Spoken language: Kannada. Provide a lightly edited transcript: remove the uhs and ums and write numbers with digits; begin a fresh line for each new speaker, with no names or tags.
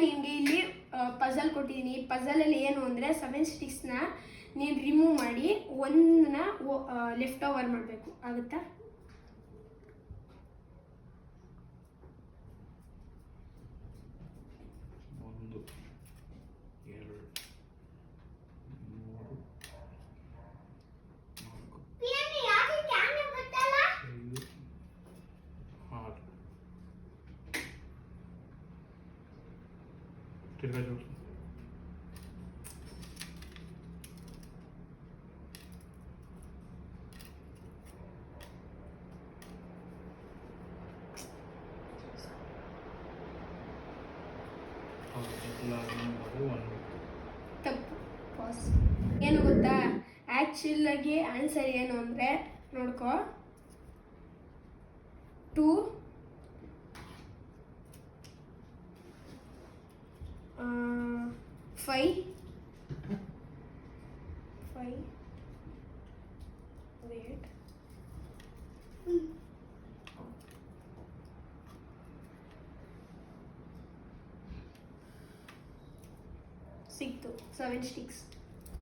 ನಿನಗೆ ಇಲ್ಲಿ ಪಜಲ್ ಕೊಟ್ಟಿದ್ದೀನಿ. ಪಜಲಲ್ಲಿ ಏನು ಅಂದರೆ 7 ಸ್ಟಿಕ್ಸ್ನ ನೀನು ರಿಮೂವ್ ಮಾಡಿ ಒಂದನ್ನ ಲೆಫ್ಟ್ ಓವರ್ ಮಾಡಬೇಕು. ಆಗುತ್ತಾ? ತಪ್ಪು. ಪಾಸ್. ಏನು ಗೊತ್ತಾ, ಆ್ಯಕ್ಚುಲಾಗಿ ಆನ್ಸರ್ ಏನು ಅಂದರೆ ನೋಡ್ಕೊ, 2 5 ವೇಟ್ ಸಿಕ್ತು 7 ಸ್ಟಿಕ್ಸ್.